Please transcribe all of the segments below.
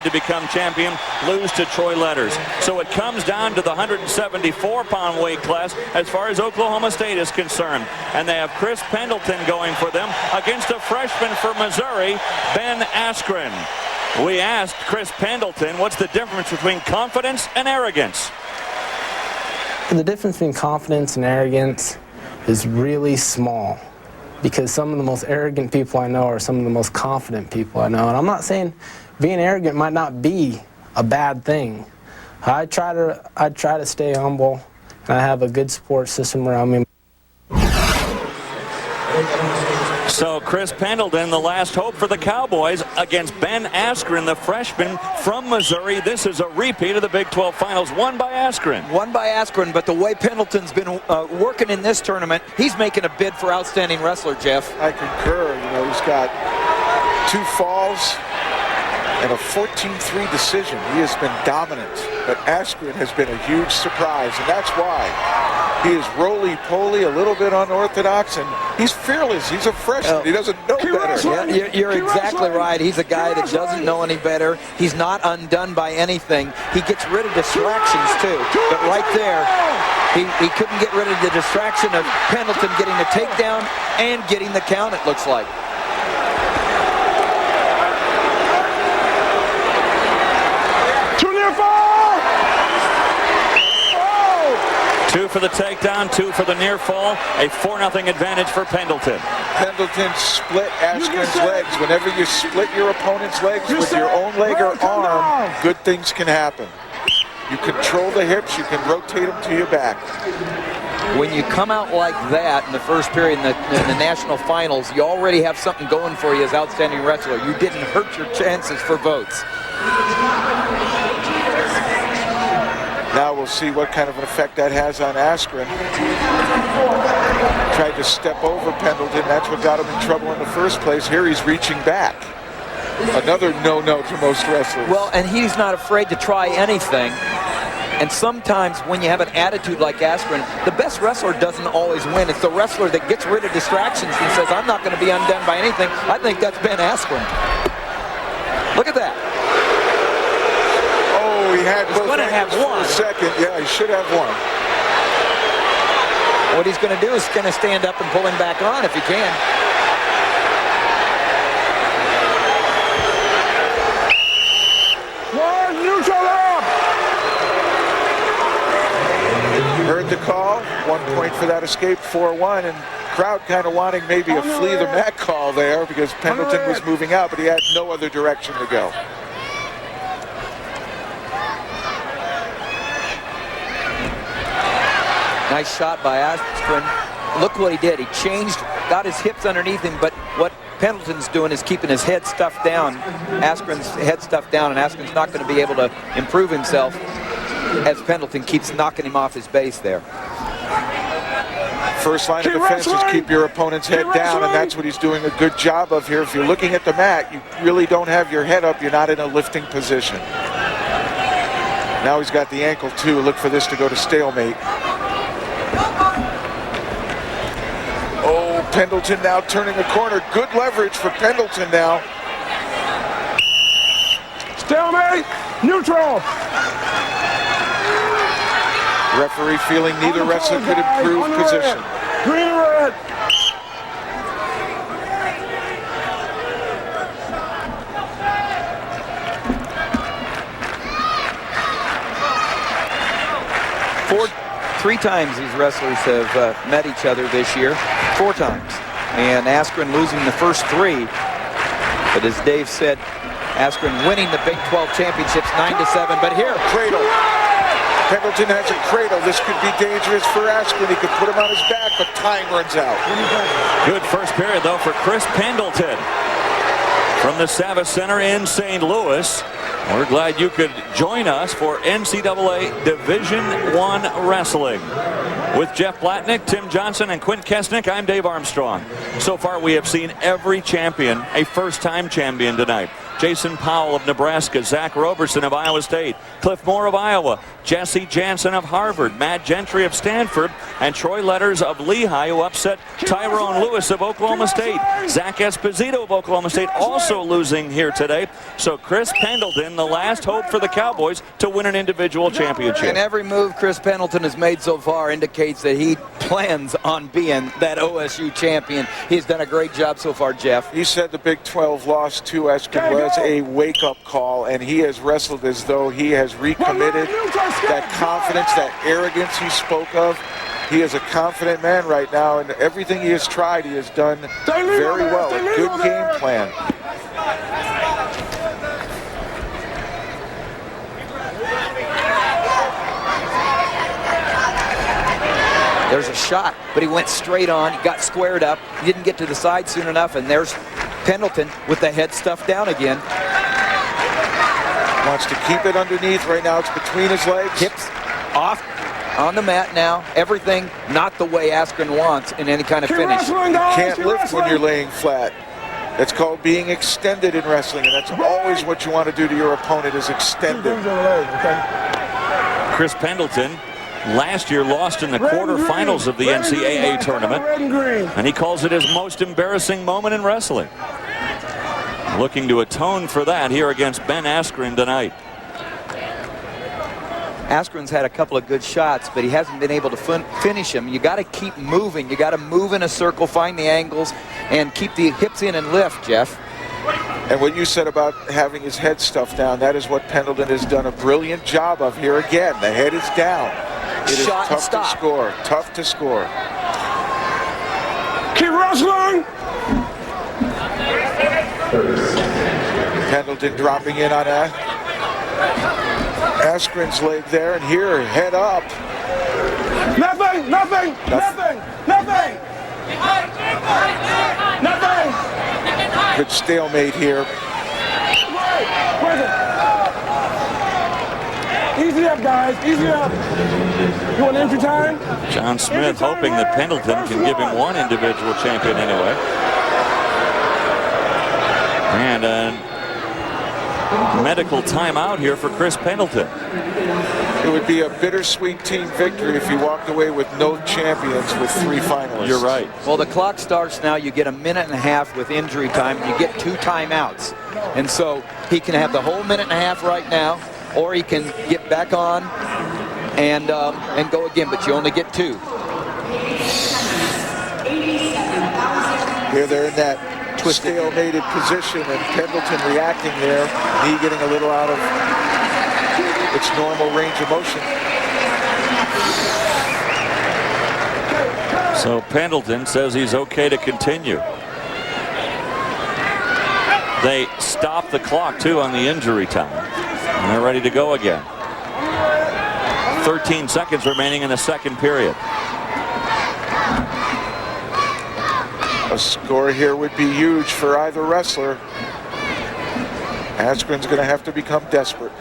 to become champion, lose to Troy Letters. So it comes down to the 174-pound weight class as far as Oklahoma State is concerned. And they have Chris Pendleton going for them against a freshman for Missouri, Ben Askren. We asked Chris Pendleton, what's the difference between confidence and arrogance? The difference between confidence and arrogance is really small, because some of the most arrogant people I know are some of the most confident people I know. And I'm not saying being arrogant might not be a bad thing. I try to stay humble, and I have a good support system around me. So Chris Pendleton, the last hope for the Cowboys against Ben Askren, the freshman from Missouri. This is a repeat of the Big 12 Finals, won by Askren. Won by Askren, but the way Pendleton's been working in this tournament, he's making a bid for outstanding wrestler, Jeff. I concur. You know, he's got 2 falls and a 14-3 decision. He has been dominant, but Askren has been a huge surprise, and that's why. He is roly-poly, a little bit unorthodox, and he's fearless. He's a freshman. He doesn't know better. Yeah, you're exactly right. He's a guy that doesn't know any better. He's not undone by anything. He gets rid of distractions, too. But right there, he couldn't get rid of the distraction of Pendleton getting the takedown and getting the count, it looks like. Two for the takedown, 2 for the near fall. A 4-0 advantage for Pendleton. Pendleton split Askren's legs. Whenever you split your opponent's legs with your own leg or arm, good things can happen. You control the hips, you can rotate them to your back. When you come out like that in the first period in the national finals, you already have something going for you as outstanding wrestler. You didn't hurt your chances for votes. Now we'll see what kind of an effect that has on Askren. Tried to step over Pendleton. That's what got him in trouble in the first place. Here he's reaching back. Another no-no to most wrestlers. Well, and he's not afraid to try anything. And sometimes when you have an attitude like Askren, the best wrestler doesn't always win. It's the wrestler that gets rid of distractions and says, I'm not going to be undone by anything. I think that's Ben Askren. Look at that. He had both going to have one. Second, yeah, he should have one. What he's going to do is going to stand up and pull him back on if he can. One, neutral up. Heard the call. 1 point for that escape, 4-1, and crowd kind of wanting maybe a flee the mat call there because Pendleton was moving out, but he had no other direction to go. Nice shot by Askren. Look what he did. He changed, got his hips underneath him, but what Pendleton's doing is keeping his head stuffed down. Askren's head stuffed down, and Askren's not going to be able to improve himself as Pendleton keeps knocking him off his base there. First line of defense is keep your opponent's head down, and that's what he's doing a good job of here. If you're looking at the mat, you really don't have your head up. You're not in a lifting position. Now he's got the ankle, too. Look for this to go to stalemate. Oh, Pendleton now turning a corner. Good leverage for Pendleton now. Stalemate, neutral. Referee feeling neither wrestler could improve position. Green and red. Three times these wrestlers have met each other this year. 4 times. And Askren losing the first 3. But as Dave said, Askren winning the Big 12 championships 9-7. But here, cradle. Pendleton has a cradle. This could be dangerous for Askren. He could put him on his back, but time runs out. Good first period, though, for Chris Pendleton from the Savas Center in St. Louis. We're glad you could join us for NCAA Division I Wrestling. With Jeff Blatnick, Tim Johnson, and Quint Kesnick, I'm Dave Armstrong. So far, we have seen every champion a first-time champion tonight. Jason Powell of Nebraska, Zach Roberson of Iowa State, Cliff Moore of Iowa, Jesse Jansen of Harvard, Matt Gentry of Stanford, and Troy Letters of Lehigh, who upset Tyrone Lewis of Oklahoma State. Zach Esposito of Oklahoma State also losing here today. So Chris Pendleton, the last hope for the Cowboys to win an individual championship. And every move Chris Pendleton has made so far indicates that he plans on being that OSU champion. He's done a great job so far, Jeff. He said the Big 12 loss to Askren was a wake-up call, and he has wrestled as though he has recommitted that confidence, that arrogance he spoke of. He is a confident man right now, and everything he has tried, he has done very well. A good game plan. There's a shot, but he went straight on. He got squared up. He didn't get to the side soon enough, and there's Pendleton with the head stuffed down again. Wants to keep it underneath. Right now it's between his legs. Hips off on the mat now. Everything not the way Askren wants in any kind of finish. You can't lift when you're laying flat. That's called being extended in wrestling, and that's always what you want to do to your opponent is extend it. Chris Pendleton last year lost in the quarterfinals of the NCAA tournament, and he calls it his most embarrassing moment in wrestling. Looking to atone for that here against Ben Askren tonight. Askren's had a couple of good shots, but he hasn't been able to finish him. You got to keep moving. You got to move in a circle, find the angles, and keep the hips in and lift, Jeff. And what you said about having his head stuffed down, that is what Pendleton has done a brilliant job of here again. The head is down. It is Shot tough to score. Tough to score. Keep wrestling. Pendleton dropping in on Askren's leg there, and here, head up. Nothing. Good stalemate here. Easy up, guys. Easy up. You want entry time? John Smith hoping that Pendleton can give him one individual champion anyway. And a medical timeout here for Chris Pendleton. It would be a bittersweet team victory if he walked away with no champions with 3 finalists. You're right. Well, the clock starts now. You get a minute and a half with injury time. You get 2 timeouts. And so he can have the whole minute and a half right now, or he can get back on and go again, but you only get 2. Here they're in that stalemated position, and Pendleton reacting there, knee getting a little out of its normal range of motion. So Pendleton says he's okay to continue. They stop the clock too on the injury time, and they're ready to go again. 13 seconds remaining in the second period. A score here would be huge for either wrestler. Askren's going to have to become desperate.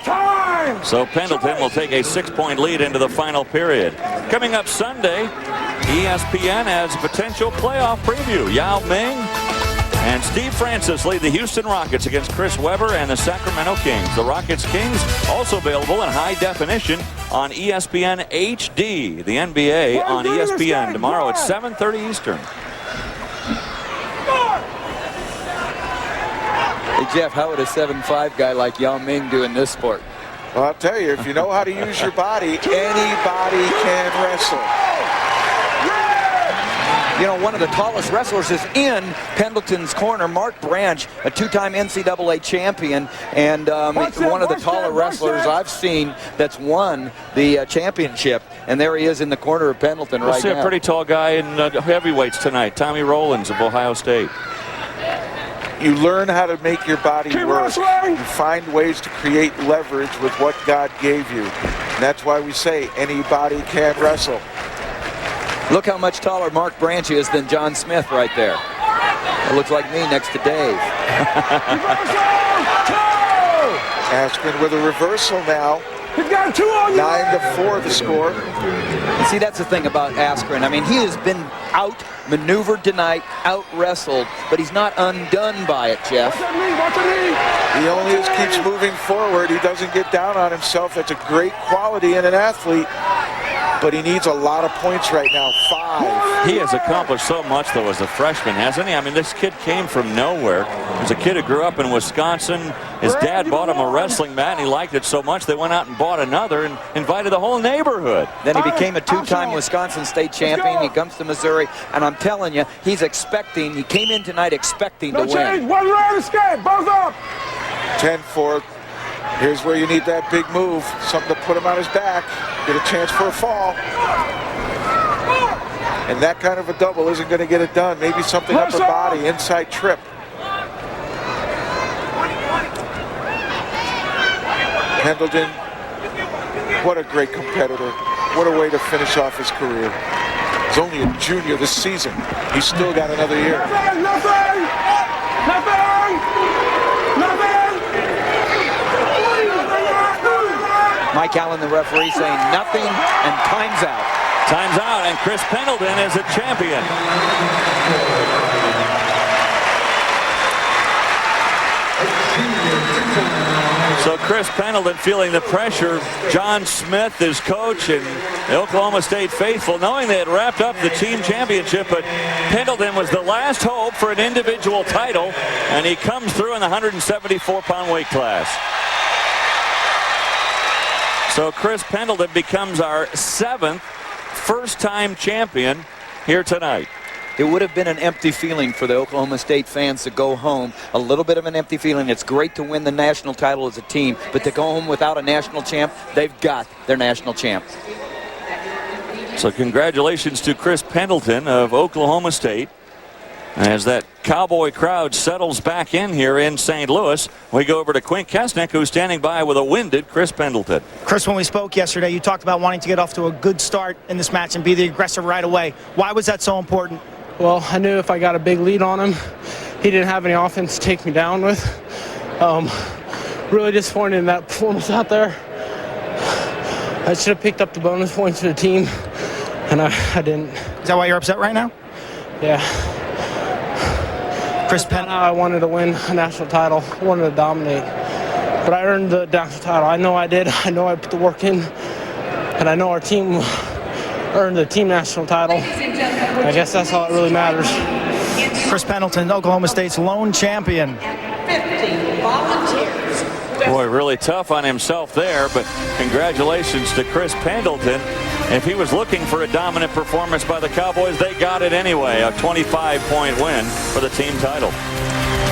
Time! So Pendleton will take a 6-point lead into the final period. Coming up Sunday, ESPN has a potential playoff preview. Yao Ming and Steve Francis lead the Houston Rockets against Chris Webber and the Sacramento Kings. The Rockets Kings also available in high definition on ESPN HD. The NBA on ESPN tomorrow at 7:30 Eastern. Hey, Jeff, how would a 7'5" guy like Yao Ming do in this sport? Well, I'll tell you, if you know how to use your body, anybody can wrestle. You know, one of the tallest wrestlers is in Pendleton's corner, Mark Branch, a 2-time NCAA champion, and one of the taller wrestlers I've seen that's won the championship. And there he is in the corner of Pendleton right now. We'll see a pretty tall guy in heavyweights tonight, Tommy Rollins of Ohio State. You learn how to make your body work. You find ways to create leverage with what God gave you. And that's why we say anybody can wrestle. Look how much taller Mark Branch is than John Smith right there. It looks like me next to Dave. Askren with a reversal now. He's got 2 on you. 9-4 the score. See, that's the thing about Askren. I mean, he has been out-maneuvered tonight, out-wrestled, but he's not undone by it, Jeff. Watch that knee. He only just keeps moving forward. He doesn't get down on himself. That's a great quality in an athlete, but he needs a lot of points right now, 5. He has accomplished so much, though, as a freshman, hasn't he? I mean, this kid came from nowhere. He was a kid who grew up in Wisconsin. His dad bought him a wrestling mat, and he liked it so much they went out and bought another and invited the whole neighborhood. Then he became a 2-time Wisconsin state champion. He comes to Missouri, and I'm telling you, he came in tonight expecting to No win. change. One round escape. Both up. 10-4. Here's where you need that big move, something to put him on his back, get a chance for a fall. And that kind of a double isn't going to get it done. Maybe something upper body, inside trip. Pendleton, what a great competitor. What a way to finish off his career. He's only a junior this season. He's still got another year. Nothing. Nothing. Nothing. Nothing. Mike Allen, the referee, saying nothing and time's out. Time's out, and Chris Pendleton is a champion. So Chris Pendleton feeling the pressure. John Smith, his coach, and the Oklahoma State faithful, knowing they had wrapped up the team championship, but Pendleton was the last hope for an individual title, and he comes through in the 174-pound weight class. So Chris Pendleton becomes our 7th first-time champion here tonight. It would have been an empty feeling for the Oklahoma State fans to go home. A little bit of an empty feeling. It's great to win the national title as a team, but to go home without a national champ, they've got their national champ. So congratulations to Chris Pendleton of Oklahoma State. As that Cowboy crowd settles back in here in St. Louis, we go over to Quint Kesnick, who's standing by with a winded Chris Pendleton. Chris, when we spoke yesterday, you talked about wanting to get off to a good start in this match and be the aggressor right away. Why was that so important? Well, I knew if I got a big lead on him, he didn't have any offense to take me down with. Really disappointed in that performance out there. I should have picked up the bonus points for the team, and I didn't. Is that why you're upset right now? Yeah. Chris Pendleton. I wanted to win a national title. I wanted to dominate. But I earned the national title. I know I did. I know I put the work in. And I know our team earned the team national title. I guess that's all that really matters. Chris Pendleton, Oklahoma State's lone champion. 50 volunteers. Boy, really tough on himself there, but congratulations to Chris Pendleton. If he was looking for a dominant performance by the Cowboys, they got it anyway. A 25-point win for the team title.